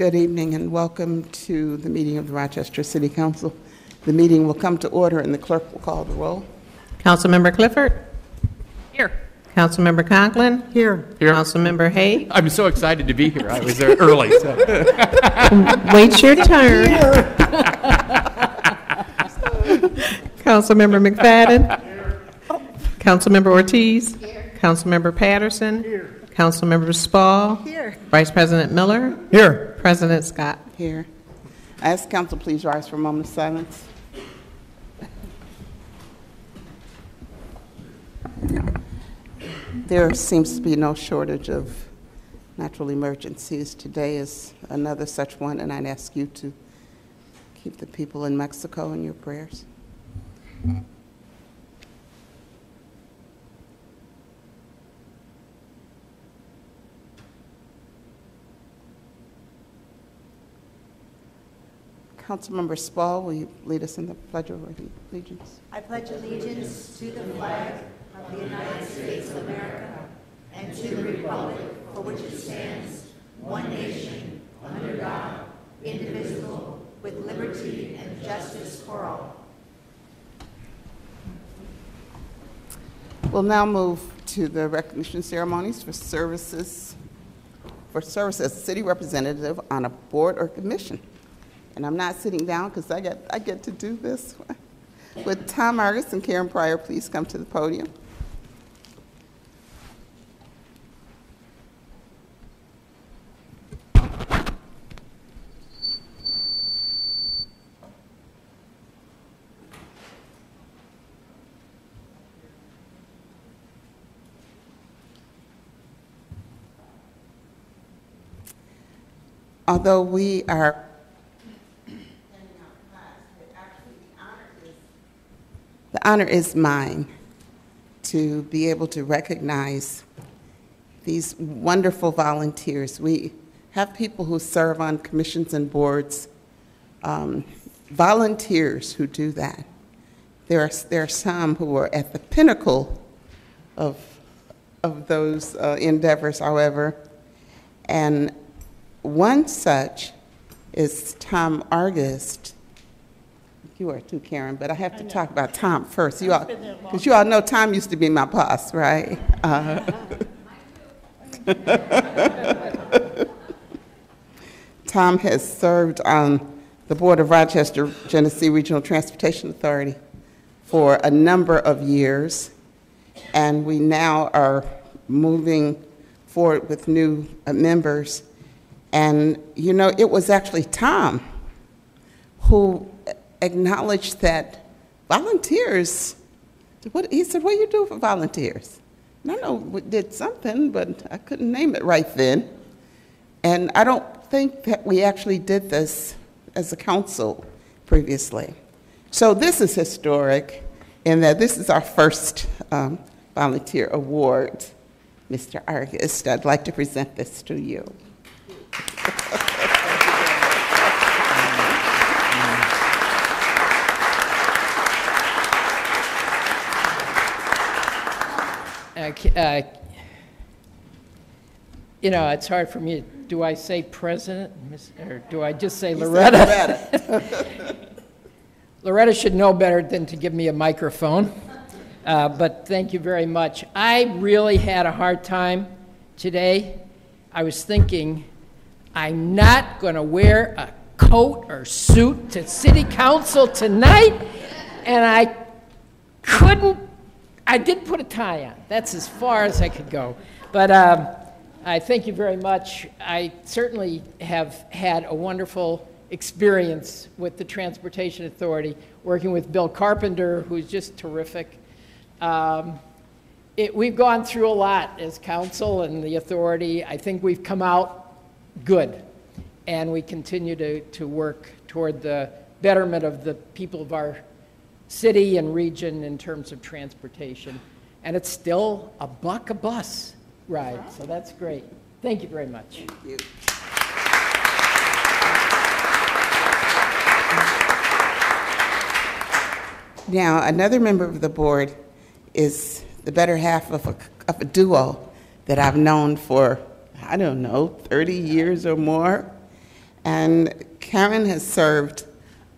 Good evening and welcome to the meeting of the Rochester City Council. The meeting will come to order and the clerk will call the roll. Councilmember Clifford? Here. Councilmember Conklin? Here. Councilmember Hay? I'm so excited to be here. I was there early. So. Wait your turn. Councilmember McFadden? Here. Councilmember Ortiz? Here. Councilmember Patterson? Here. Councilmember Spall? Here. Vice President Miller? Here. President Scott? Here. I ask council please rise for a moment of silence. There seems to be no shortage of natural emergencies. Today is another such one, and I'd ask you to keep the people in Mexico in your prayers. Councilmember Spall, will you lead us in the Pledge of Allegiance? I pledge allegiance to the flag of the United States of America and to the republic for which it stands, one nation, under God, indivisible, with liberty and justice for all. We'll now move to the recognition ceremonies for services as a city representative on a board or commission. And I'm not sitting down because I get to do this. Would Tom Argus and Karen Pryor please come to the podium? Although we are the honor is mine to be able to recognize these wonderful volunteers. We have people who serve on commissions and boards, volunteers who do that. There are some who are at the pinnacle of those endeavors, however, and one such is Tom Argus. You are too, Karen, but I have to talk about Tom first. You all, because you all know Tom used to be my boss, right? Tom has served on the board of Rochester Genesee Regional Transportation Authority for a number of years, and we now are moving forward with new members. And, you know, it was actually Tom who acknowledged that volunteers, he said, what do you do for volunteers? And I know we did something, but I couldn't name it right then. And I don't think that we actually did this as a council previously. So this is historic in that this is our first volunteer award. Mr. Argus, I'd like to present this to you. You know, it's hard for me. Do I say president, or do I just say Loretta? Loretta should know better than to give me a microphone. But thank you very much. I really had a hard time today. I was thinking, I'm not going to wear a coat or suit to city council tonight, and I couldn't. I did put a tie on. That's as far as I could go. But I thank you very much. I certainly have had a wonderful experience with the Transportation Authority, working with Bill Carpenter, who's just terrific. We've gone through a lot as council and the authority. I think we've come out good, and we continue to work toward the betterment of the people of our city and region in terms of transportation. And it's still $1 a bus ride, so that's great. Thank you very much. Thank you. Now, another member of the board is the better half of a duo that I've known for, I don't know, 30 years or more. And Karen has served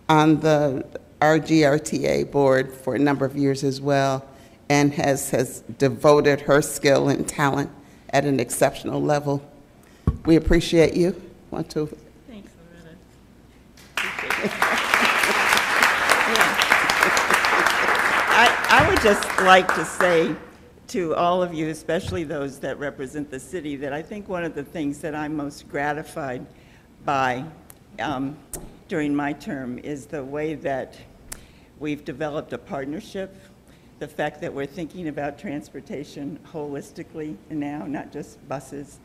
on the RGRTA board for a number of years as well, and has devoted her skill and talent at an exceptional level. We appreciate you. Want to? Thanks, Loretta. I would just like to say to all of you, especially those that represent the city, that I think one of the things that I'm most gratified by during my term is the way that we've developed a partnership, the fact that we're thinking about transportation holistically now, not just buses,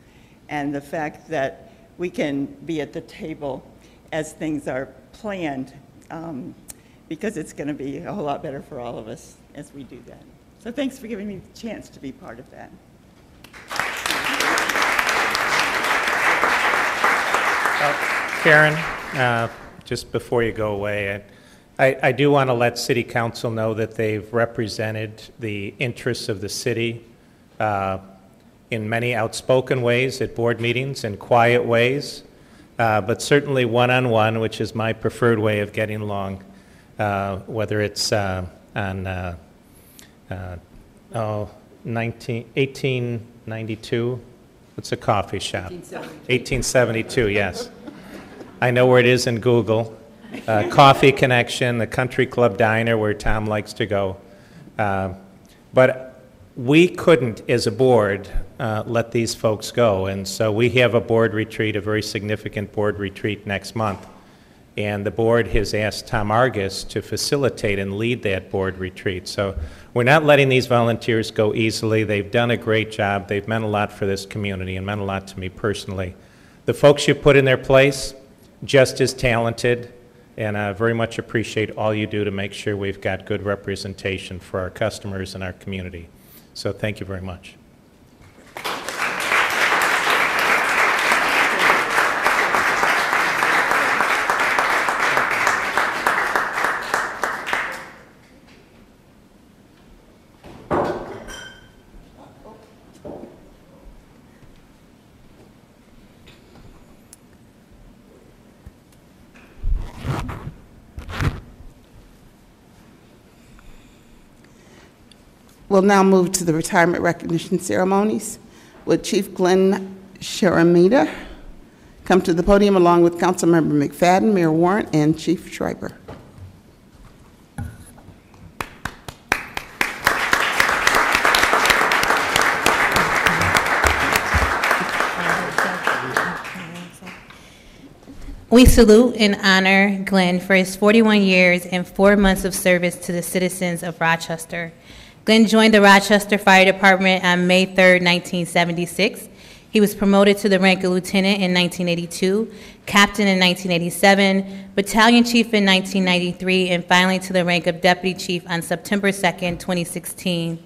and the fact that we can be at the table as things are planned, because it's going to be a whole lot better for all of us as we do that. So thanks for giving me the chance to be part of that. Karen, just before you go away, I do want to let City Council know that they've represented the interests of the city in many outspoken ways at board meetings and quiet ways, but certainly one-on-one, which is my preferred way of getting along, whether it's on 1892, what's a coffee shop? 1872, yes. I know where it is in Google. Coffee Connection, the Country Club Diner where Tom likes to go. But we couldn't, as a board, let these folks go. And so we have a board retreat, a very significant board retreat next month. And the board has asked Tom Argus to facilitate and lead that board retreat. So we're not letting these volunteers go easily. They've done a great job. They've meant a lot for this community and meant a lot to me personally. The folks you put in their place, just as talented, and I very much appreciate all you do to make sure we've got good representation for our customers and our community. So thank you very much. We'll now move to the retirement recognition ceremonies. Will Chief Glenn Sharamita come to the podium along with Councilmember McFadden, Mayor Warren, and Chief Schreiber. We salute and honor Glenn for his 41 years and 4 months of service to the citizens of Rochester. Glenn joined the Rochester Fire Department on May 3, 1976. He was promoted to the rank of lieutenant in 1982, captain in 1987, battalion chief in 1993, and finally to the rank of deputy chief on September 2, 2016.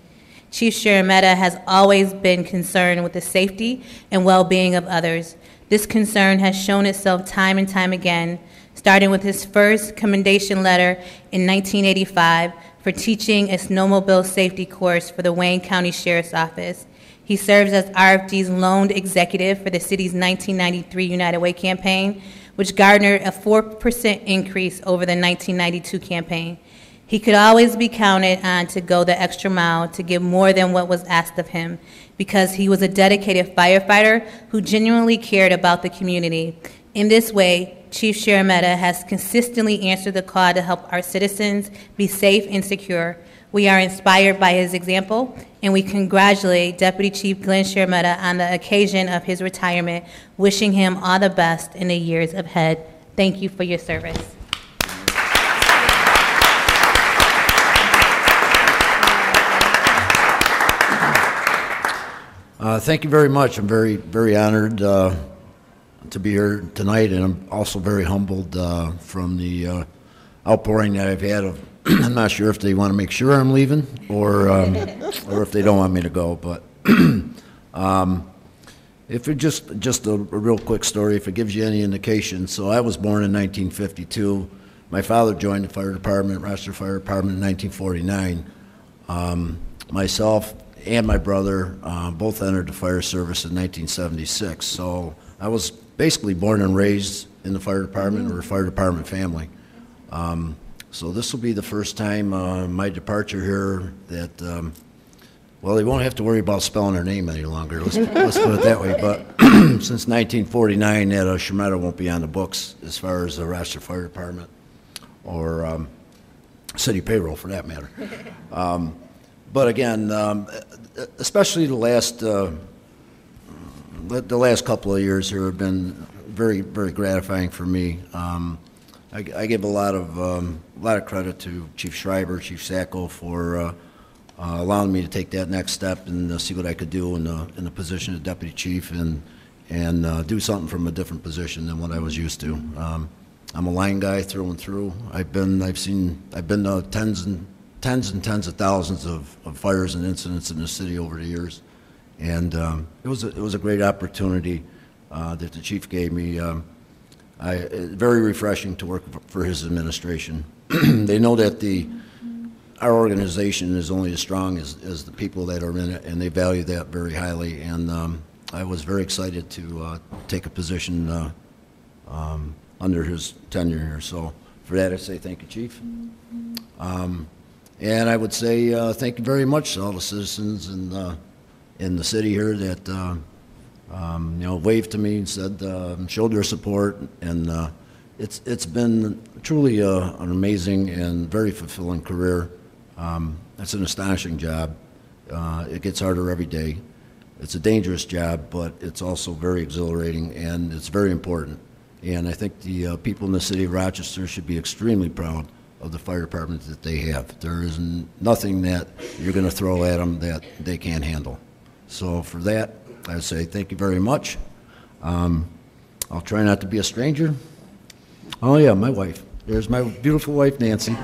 Chief Sharamita has always been concerned with the safety and well-being of others. This concern has shown itself time and time again, starting with his first commendation letter in 1985 for teaching a snowmobile safety course for the Wayne County Sheriff's Office. He serves as RFD's loaned executive for the city's 1993 United Way campaign, which garnered a 4% increase over the 1992 campaign. He could always be counted on to go the extra mile to give more than what was asked of him, because he was a dedicated firefighter who genuinely cared about the community. In this way, Chief Sharamita has consistently answered the call to help our citizens be safe and secure. We are inspired by his example, and we congratulate Deputy Chief Glenn Sharamita on the occasion of his retirement, wishing him all the best in the years ahead. Thank you for your service. Thank you very much. I'm very, very honored to be here tonight, and I'm also very humbled from the outpouring that I've had of I'm not sure if they want to make sure I'm leaving or if they don't want me to go, but if it just a real quick story, if it gives you any indication. So I was born in 1952. My father joined the fire department, Rochester Fire Department, in 1949. Myself and my brother both entered the fire service in 1976. So I was basically born and raised in the fire department or a fire department family. So this will be the first time my departure here that, well, they won't have to worry about spelling her name any longer. Let's put it that way. But since 1949, that Shemetta won't be on the books as far as the Rochester Fire Department or city payroll, for that matter. But again, especially the last couple of years here have been very, very gratifying for me. I give a lot of credit to Chief Schreiber, Chief Sacco for allowing me to take that next step and see what I could do in the position of deputy chief and do something from a different position than what I was used to. I'm a line guy through and through. I've been to tens and tens of thousands of fires and incidents in the city over the years, and it was a great opportunity that the chief gave me. Very refreshing to work for his administration. They know that our organization is only as strong as the people that are in it, and they value that very highly. And I was very excited to take a position under his tenure here. So for that, I say thank you, Chief. And I would say thank you very much to all the citizens in the city here that waved to me and said, showed their support, and it's been truly an amazing and very fulfilling career. It's an astonishing job. It gets harder every day. It's a dangerous job, but it's also very exhilarating, and it's very important. And I think the people in the city of Rochester should be extremely proud of the fire department that they have. There is nothing that you're going to throw at them that they can't handle. So for that, I say thank you very much. I'll try not to be a stranger. Oh yeah, my wife. There's my beautiful wife, Nancy.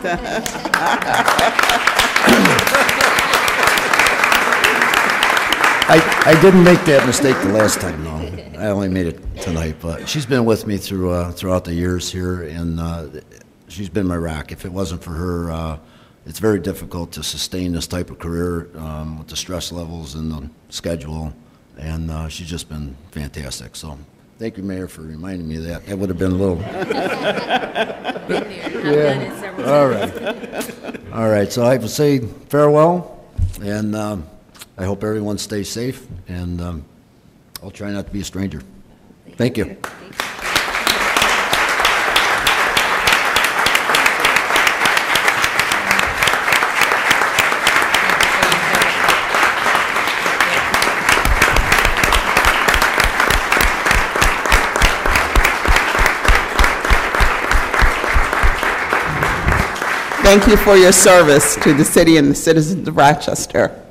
I didn't make that mistake the last time, though. I only made it tonight, but she's been with me throughout the years here, and she's been my rock. If it wasn't for her, it's very difficult to sustain this type of career with the stress levels and the schedule. And she's just been fantastic. So thank you, Mayor, for reminding me of that. That would have been a little... Yeah. All right. All right. So I would say farewell, and I hope everyone stays safe, and I'll try not to be a stranger. Thank you. Thank you for your service to the city and the citizens of Rochester.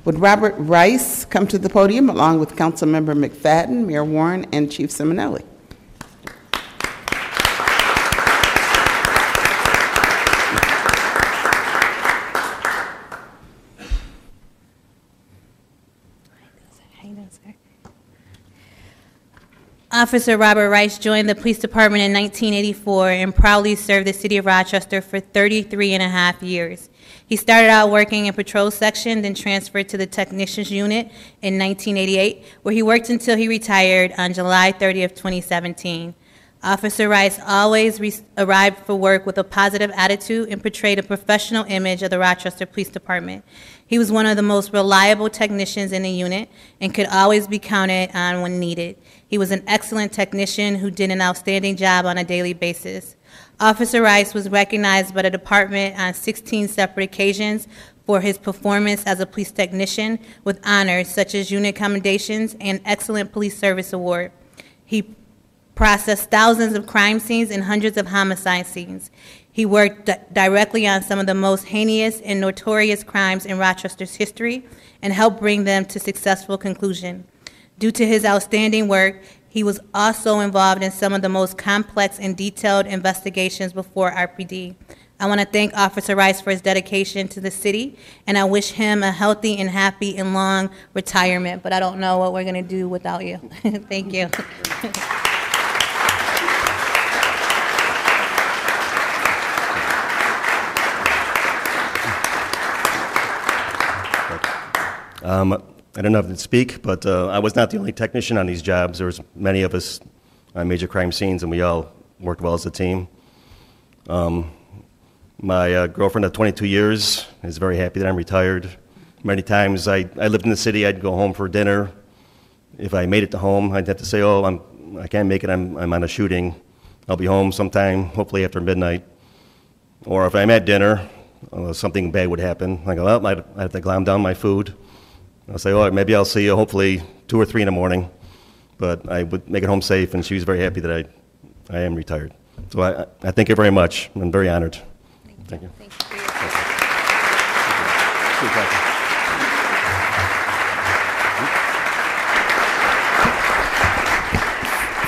Would Robert Rice come to the podium along with Councilmember McFadden, Mayor Warren, and Chief Simonelli? Officer Robert Rice joined the police department in 1984 and proudly served the city of Rochester for 33 and a half years. He started out working in patrol section, then transferred to the technicians unit in 1988, where he worked until he retired on July 30th, 2017. Officer Rice always arrived for work with a positive attitude and portrayed a professional image of the Rochester Police Department. He was one of the most reliable technicians in the unit and could always be counted on when needed. He was an excellent technician who did an outstanding job on a daily basis. Officer Rice was recognized by the department on 16 separate occasions for his performance as a police technician with honors such as unit commendations and Excellent Police Service Award. He processed thousands of crime scenes and hundreds of homicide scenes. He worked directly on some of the most heinous and notorious crimes in Rochester's history and helped bring them to successful conclusion. Due to his outstanding work, he was also involved in some of the most complex and detailed investigations before RPD. I want to thank Officer Rice for his dedication to the city, and I wish him a healthy and happy and long retirement, but I don't know what we're going to do without you. Thank you. I don't know if to speak, but I was not the only technician on these jobs. There was many of us on major crime scenes, and we all worked well as a team. My girlfriend of 22 years is very happy that I'm retired. Many times I lived in the city, I'd go home for dinner. If I made it to home, I'd have to say, oh, I can't make it, I'm on a shooting. I'll be home sometime, hopefully after midnight. Or if I'm at dinner, something bad would happen. I go, well, I'd have to glam down my food. I'll say, oh, maybe I'll see you hopefully 2 or 3 in the morning. But I would make it home safe, and she was very happy that I am retired. So I thank you very much. I'm very honored. Thank you. Thank you for your service.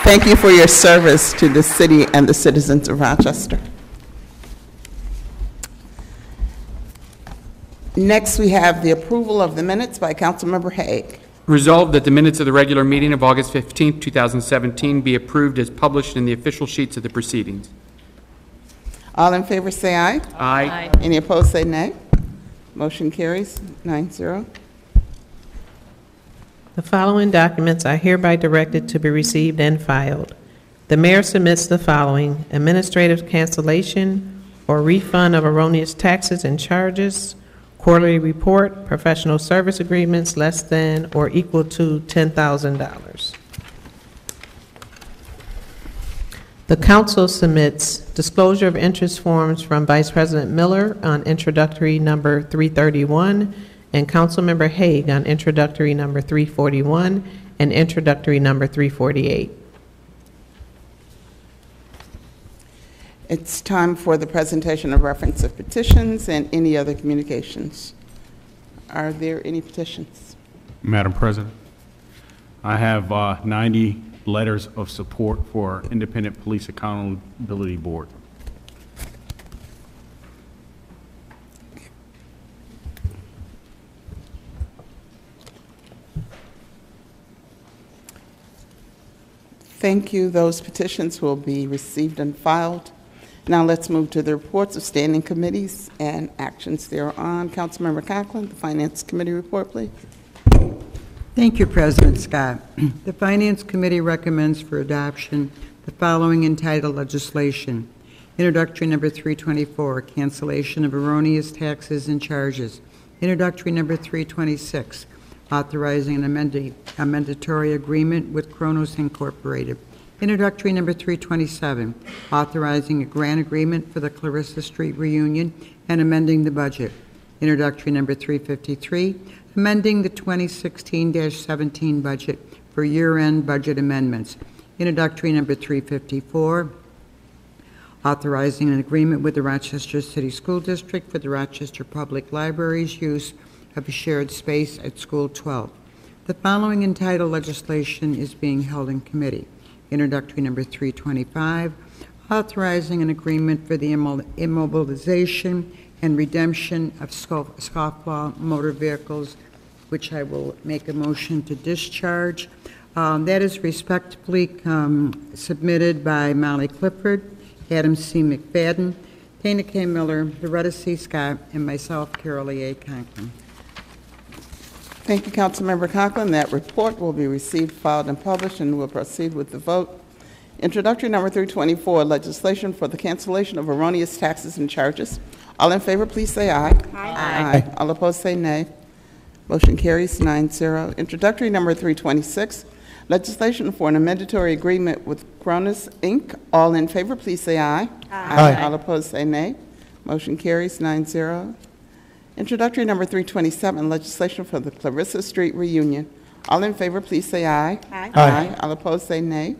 Thank you for your service to the city and the citizens of Rochester. Next, we have the approval of the minutes by Councilmember Hague. Resolved that the minutes of the regular meeting of August 15, 2017 be approved as published in the official sheets of the proceedings. All in favor say aye. Aye. Any opposed say nay. Motion carries 9-0. The following documents are hereby directed to be received and filed. The mayor submits the following: administrative cancellation or refund of erroneous taxes and charges, quarterly report, professional service agreements less than or equal to $10,000. The council submits disclosure of interest forms from Vice President Miller on introductory number 331 and Councilmember Hague on introductory number 341 and introductory number 348. It's time for the presentation of reference of petitions and any other communications. Are there any petitions? Madam President, I have 90 letters of support for Independent Police Accountability Board. Thank you. Those petitions will be received and filed. Now let's move to the reports of standing committees and actions thereon. Councilmember Conklin, the Finance Committee report, please. Thank you, President Scott. The Finance Committee recommends for adoption the following entitled legislation. Introductory number 324, cancellation of erroneous taxes and charges. Introductory number 326, authorizing an amendatory agreement with Kronos Incorporated. Introductory number 327, authorizing a grant agreement for the Clarissa Street reunion and amending the budget. Introductory number 353, amending the 2016-17 budget for year-end budget amendments. Introductory number 354, authorizing an agreement with the Rochester City School District for the Rochester Public Library's use of a shared space at School 12. The following entitled legislation is being held in committee. Introductory number 325, authorizing an agreement for the immobilization and redemption of scofflaw motor vehicles, which I will make a motion to discharge. That is respectively submitted by Molly Clifford, Adam C. McFadden, Dana K. Miller, Loretta C. Scott, and myself, Carol A. Conklin. Thank you, Councilmember Conklin. That report will be received, filed, and published, and we'll proceed with the vote. Introductory number 324, legislation for the cancellation of erroneous taxes and charges. All in favor, please say aye. Aye. Aye. All opposed, say nay. Motion carries 9-0. Introductory number 326, legislation for an amendatory agreement with Kronos, Inc. All in favor, please say aye. Aye. All opposed, say nay. Motion carries 9-0. Introductory number 327, legislation for the Clarissa Street reunion. All in favor, please say aye. Aye. Aye. All opposed, say nay.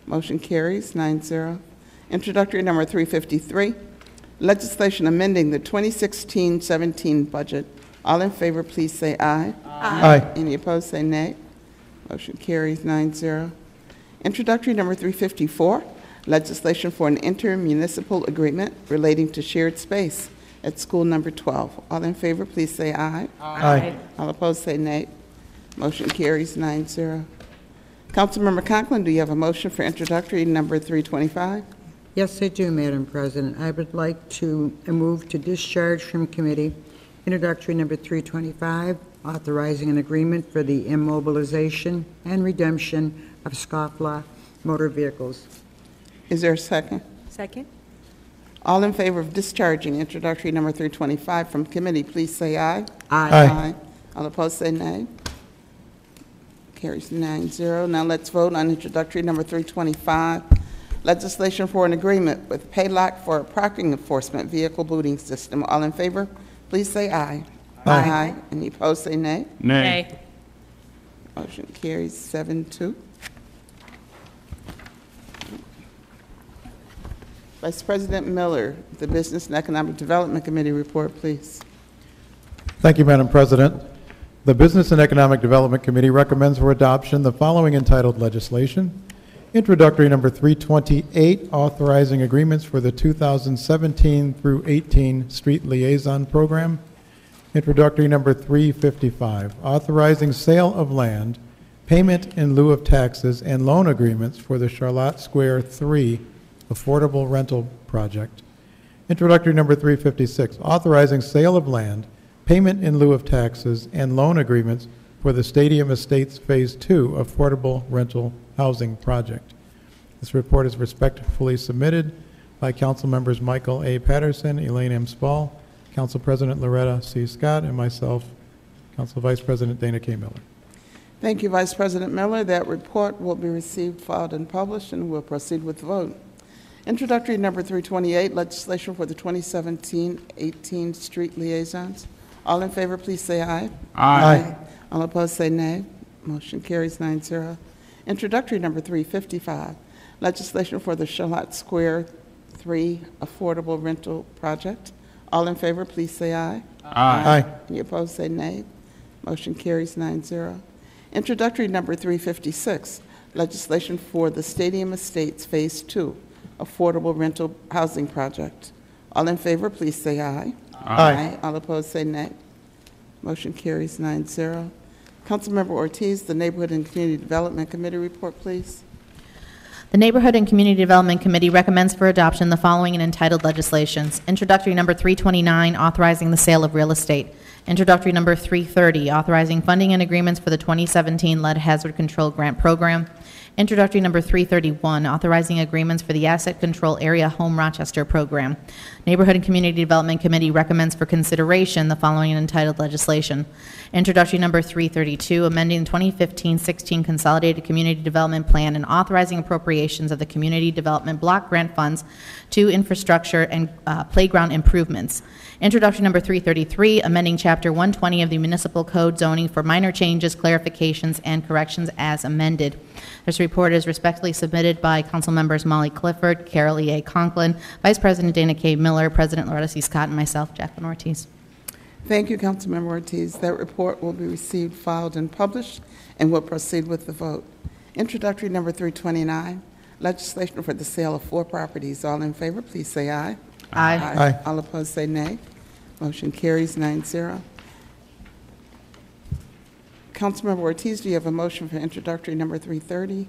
Motion carries 9-0. Introductory number 353, legislation amending the 2016-17 budget. All in favor, please say aye. Aye. Any opposed, say nay. Motion carries 9-0. Introductory number 354, legislation for an intermunicipal agreement relating to shared space at school number 12. All in favor, please say aye. Aye. All opposed, say nay. Motion carries 9-0. Councilmember Conklin, do you have a motion for introductory number 325? Yes, I do, Madam President. I would like to move to discharge from committee introductory number 325, authorizing an agreement for the immobilization and redemption of scofflaw motor vehicles. Is there a second? Second. All in favor of discharging introductory number 325 from committee, please say aye. Aye. All opposed, say nay. Carries 9-0. Now let's vote on introductory number 325, legislation for an agreement with Paylock for a parking enforcement vehicle booting system. All in favor, please say aye. Aye. Any opposed, say nay. Nay. Motion carries 7-2. Vice President Miller, the Business and Economic Development Committee report, please. Thank you, Madam President. The Business and Economic Development Committee recommends for adoption the following entitled legislation. Introductory number 328, authorizing agreements for the 2017 through 18 Street Liaison Program. Introductory number 355, authorizing sale of land, payment in lieu of taxes, and loan agreements for the Charlotte Square 3 Affordable Rental Project. Introductory number 356, authorizing sale of land, payment in lieu of taxes, and loan agreements for the Stadium Estates Phase 2 Affordable Rental Housing Project. This report is respectfully submitted by Council members Michael A. Patterson, Elaine M. Spall, Council President Loretta C. Scott, and myself, Council Vice President Dana K. Miller. Thank you, Vice President Miller. That report will be received, filed, and published, and we'll proceed with the vote. Introductory number 328, legislation for the 2017-18 street liaisons. All in favor, please say aye. Aye. All opposed, say nay. Motion carries 9-0. Introductory number 355, legislation for the Charlotte Square 3 Affordable Rental Project. All in favor, please say aye. Aye. Any opposed, say nay. Motion carries 9-0. Introductory number 356, legislation for the Stadium Estates Phase 2 Affordable Rental Housing Project. All in favor, please say aye. Aye. All opposed, say nay. Motion carries 9-0. Councilmember Ortiz, the Neighborhood and Community Development Committee report, please. The Neighborhood and Community Development Committee recommends for adoption the following entitled legislations. Introductory number 329, authorizing the sale of real estate. Introductory number 330, authorizing funding and agreements for the 2017 Lead Hazard Control Grant Program. Introductory number 331, authorizing agreements for the Asset Control Area Home Rochester Program. Neighborhood and Community Development Committee recommends for consideration the following entitled legislation. Introductory number 332, amending the 2015-16 Consolidated Community Development Plan and authorizing appropriations of the Community Development Block Grant Funds to infrastructure and playground improvements. Introduction number 333, amending Chapter 120 of the Municipal Code zoning for minor changes, clarifications, and corrections as amended. This report is respectfully submitted by Council members Molly Clifford, Carol E. A. Conklin, Vice President Dana K. Miller, President Loretta C. Scott, and myself, Jacqueline Ortiz. Thank you, Councilmember Ortiz. That report will be received, filed, and published, and we'll proceed with the vote. Introductory number 329, legislation for the sale of 4 properties. All in favor, please say aye. Aye. Aye. All opposed, say nay. Motion carries 9-0. Councilmember Ortiz, do you have a motion for introductory number 330?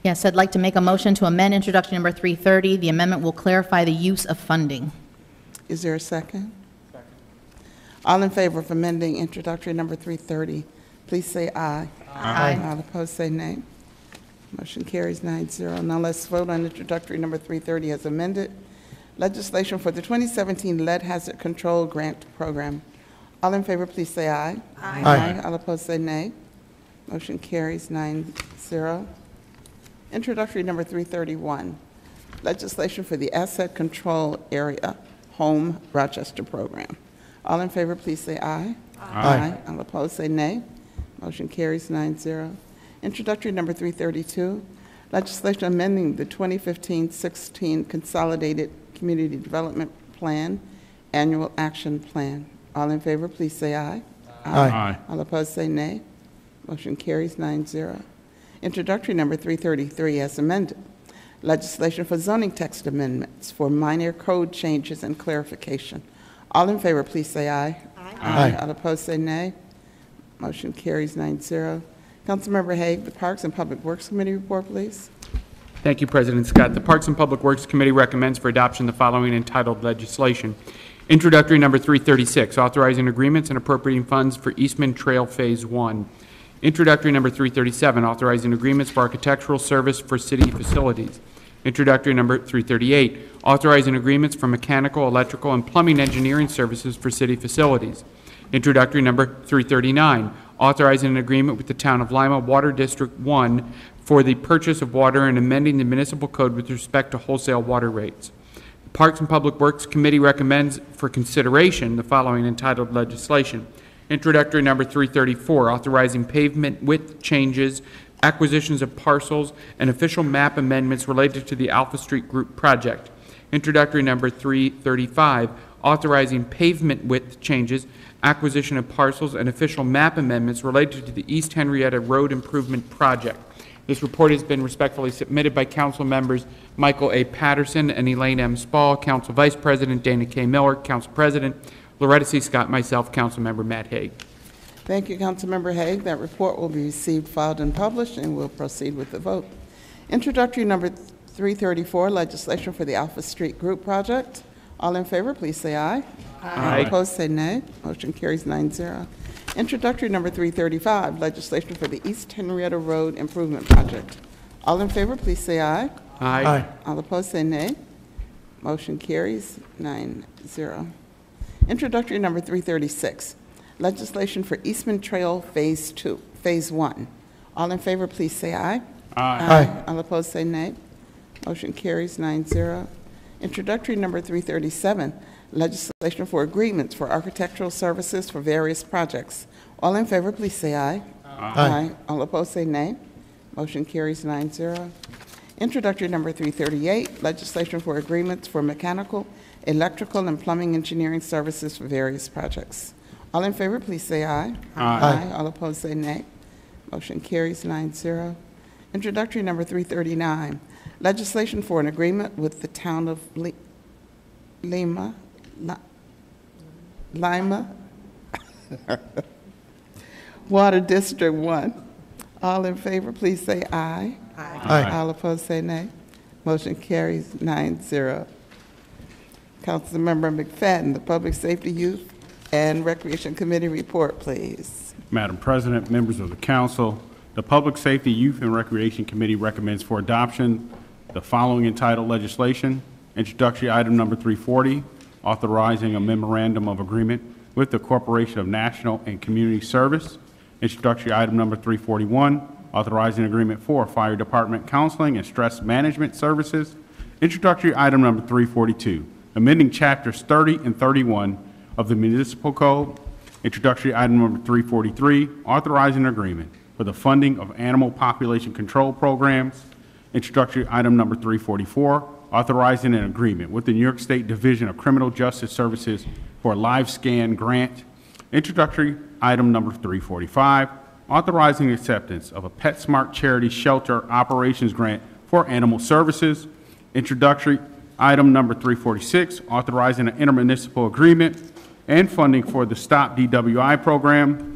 Yes, I'd like to make a motion to amend introduction number 330. The amendment will clarify the use of funding. Is there a second? Second. All in favor of amending introductory number 330, please say aye. Aye. All opposed, say nay. Motion carries 9-0. Now let's vote on introductory number 330 as amended. Legislation for the 2017 Lead Hazard Control Grant Program. All in favor, please say aye. Aye. All opposed, say nay. Motion carries 9-0. Introductory number 331, legislation for the Asset Control Area Home Rochester Program. All in favor, please say aye. Aye. All opposed, say nay. Motion carries 9-0. Introductory number 332, legislation amending the 2015-16 Consolidated Community Development Plan Annual Action Plan. All in favor, please say aye. Aye. All opposed, say nay. Motion carries 9-0. Introductory number 333 as amended. Legislation for zoning text amendments for minor code changes and clarification. All in favor, please say aye. Aye. All opposed, say nay. Motion carries 9-0. Councilmember Hague, the Parks and Public Works Committee report, please. Thank you, President Scott. The Parks and Public Works Committee recommends for adoption the following entitled legislation. Introductory number 336, authorizing agreements and appropriating funds for Eastman Trail Phase 1. Introductory number 337, authorizing agreements for architectural service for city facilities. Introductory number 338, authorizing agreements for mechanical, electrical, and plumbing engineering services for city facilities. Introductory number 339, authorizing an agreement with the Town of Lima Water District 1 for the purchase of water and amending the municipal code with respect to wholesale water rates. The Parks and Public Works Committee recommends for consideration the following entitled legislation. Introductory number 334, authorizing pavement width changes, acquisitions of parcels, and official map amendments related to the Alpha Street Group project. Introductory number 335, authorizing pavement width changes, acquisition of parcels, and official map amendments related to the East Henrietta Road Improvement Project. This report has been respectfully submitted by Council members Michael A. Patterson and Elaine M. Spall, Council Vice President Dana K. Miller, Council President Loretta C. Scott, myself, Council Member Matt Haig. Thank you, Councilmember Haig. That report will be received, filed, and published, and we'll proceed with the vote. Introductory number 334, legislation for the Alpha Street Group project. All in favor, please say aye. Aye. Opposed, say nay. Motion carries 9-0. Introductory number 335, legislation for the East Henrietta Road Improvement Project. All in favor, please say aye. Aye. All opposed, say nay. Motion carries 9-0. Introductory number 336, legislation for Eastman Trail Phase 1. All in favor, please say aye. Aye. All opposed, say nay. Motion carries 9-0. Introductory number 337, legislation for agreements for architectural services for various projects. All in favor, please say aye. Aye. All opposed, say nay. Motion carries 9-0. Introductory number 338, legislation for agreements for mechanical, electrical, and plumbing engineering services for various projects. All in favor, please say aye. Aye. All opposed, say nay. Motion carries 9-0. Introductory number 339, legislation for an agreement with the Town of Lima Water District 1. All in favor, please say aye. Aye. All opposed, say nay. Motion carries 9-0. Councilmember McFadden, the Public Safety, Youth, and Recreation Committee report, please. Madam President, members of the council, the Public Safety, Youth, and Recreation Committee recommends for adoption the following entitled legislation. Introductory item number 340, authorizing a memorandum of agreement with the Corporation of National and Community Service. Introductory item number 341, authorizing agreement for Fire Department Counseling and Stress Management Services. Introductory item number 342, amending chapters 30 and 31 of the Municipal Code. Introductory item number 343, authorizing an agreement for the funding of animal population control programs. Introductory item number 344, authorizing an agreement with the New York State Division of Criminal Justice Services for a live scan grant. Introductory item number 345, authorizing acceptance of a PetSmart charity shelter operations grant for animal services. Introductory item number 346, authorizing an intermunicipal agreement and funding for the Stop DWI program.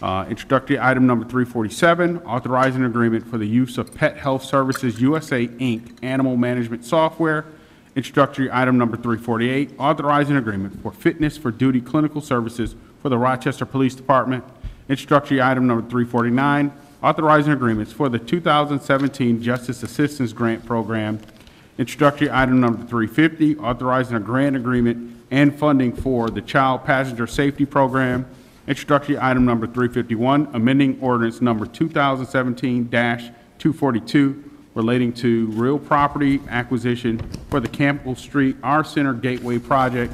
Introductory item number 347, authorizing an agreement for the use of Pet Health Services USA, Inc. animal management software. Introductory item number 348, authorizing an agreement for fitness for duty clinical services for the Rochester Police Department. Introductory item number 349, authorizing agreements for the 2017 Justice Assistance Grant Program. Introductory item number 350, authorizing a grant agreement and funding for the Child Passenger Safety Program. Introductory item number 351, amending ordinance number 2017-242 relating to real property acquisition for the Campbell Street R Center Gateway Project.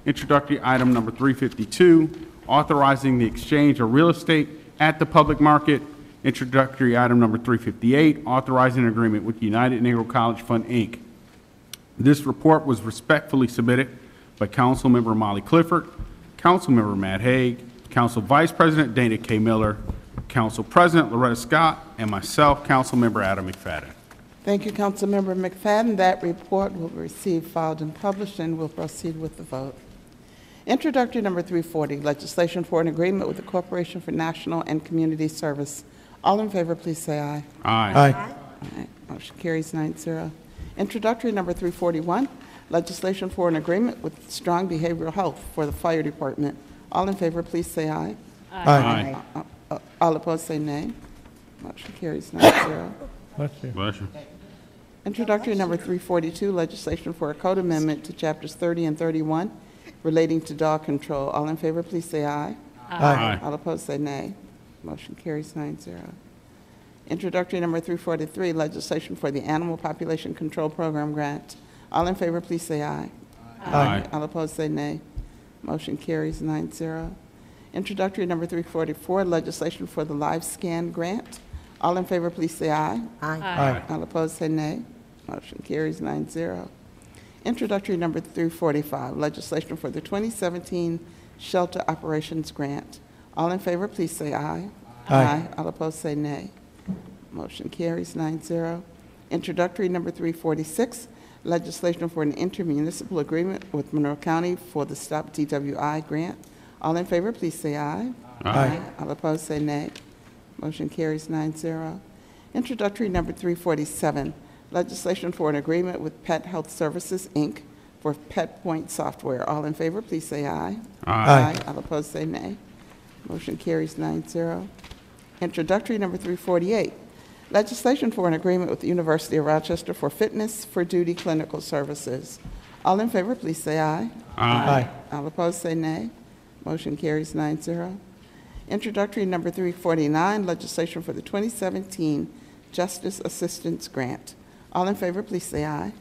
Introductory item number 352, authorizing the exchange of real estate at the public market. Introductory item number 358, authorizing an agreement with United Negro College Fund, Inc. This report was respectfully submitted by Councilmember Molly Clifford, Councilmember Matt Haig, Council Vice President Dana K. Miller, Council President Loretta Scott, and myself, Councilmember Adam McFadden. Thank you, Councilmember McFadden. That report will be received, filed, and published, and we'll proceed with the vote. Introductory number 340, legislation for an agreement with the Corporation for National and Community Service. All in favor, please say aye. Aye. Aye. All right, motion carries 9-0. Introductory number 341, legislation for an agreement with Strong Behavioral Health for the Fire Department. All in favor, please say aye. Aye. All opposed, say nay. Motion carries 9-0. Bless you. Introductory number 342, legislation for a code amendment to chapters 30 and 31 relating to dog control. All in favor, please say aye. Aye. All opposed, say nay. Motion carries 9-0. Introductory number 343, legislation for the Animal Population Control Program grant. All in favor, please say aye. Aye. All opposed, say nay. Motion carries 9-0. Introductory number 344, legislation for the Live Scan grant. All in favor, please say aye. Aye. All opposed, say nay. Motion carries 9-0. Introductory number 345, legislation for the 2017 Shelter Operations Grant. All in favor, please say aye. Aye. All opposed, say nay. Motion carries 9-0. Introductory number 346, legislation for an intermunicipal agreement with Monroe County for the Stop DWI grant. All in favor, please say aye. Aye. All opposed, say nay. Motion carries 9-0. Introductory number 347, legislation for an agreement with Pet Health Services, Inc. for Pet Point software. All in favor, please say aye. Aye. All opposed, say nay. Motion carries 9-0. Introductory number 348, legislation for an agreement with the University of Rochester for Fitness for Duty Clinical Services. All in favor, please say aye. Aye. All opposed, say nay. Motion carries 9-0. Introductory number 349, legislation for the 2017 Justice Assistance Grant. All in favor, please say aye.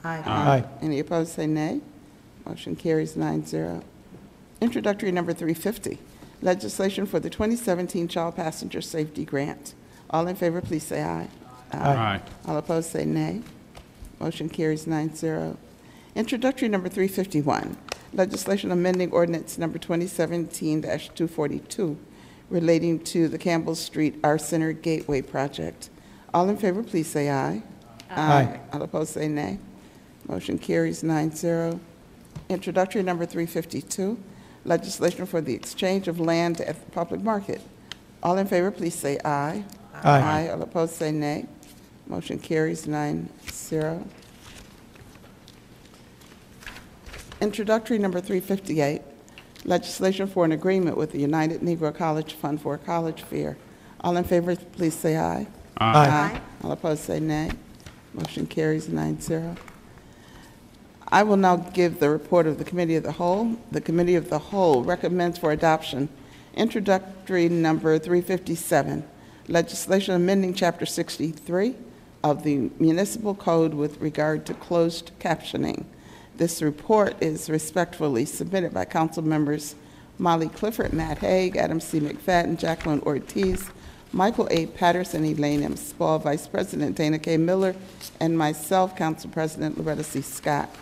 Aye. Any opposed, say nay. Motion carries 9-0. Introductory number 350, legislation for the 2017 Child Passenger Safety Grant. All in favor, please say aye. Aye. All opposed, say nay. Motion carries 9-0. Introductory number 351, legislation amending ordinance number 2017-242 relating to the Campbell Street Our Center Gateway Project. All in favor, please say aye. Aye. All opposed, say nay. Motion carries 9-0. Introductory number 352, legislation for the exchange of land at the public market. All in favor, please say aye. Aye. All opposed, say nay. Motion carries 9-0. Introductory number 358, legislation for an agreement with the United Negro College Fund for a college fair. All in favor, please say aye. Aye. All opposed, say nay. Motion carries 9-0. I will now give the report of the Committee of the Whole. The Committee of the Whole recommends for adoption introductory number 357, legislation amending Chapter 63 of the Municipal Code with regard to closed captioning. This report is respectfully submitted by Council members Molly Clifford, Matt Haig, Adam C. McFadden, Jacqueline Ortiz, Michael A. Patterson, Elaine M. Spall, Vice President Dana K. Miller, and myself, Council President Loretta C. Scott.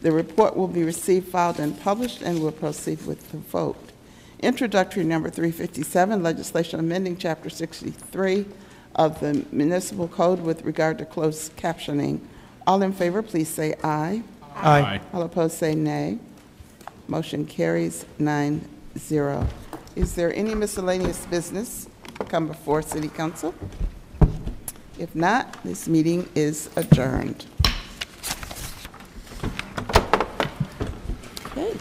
The report will be received, filed, and published, and will proceed with the vote. Introductory number 357, legislation amending Chapter 63 of the Municipal Code with regard to closed captioning. All in favor, please say aye. Aye. All opposed, say nay. Motion carries 9-0. Is there any miscellaneous business come before City Council? If not, this meeting is adjourned. Okay.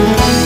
Thank you.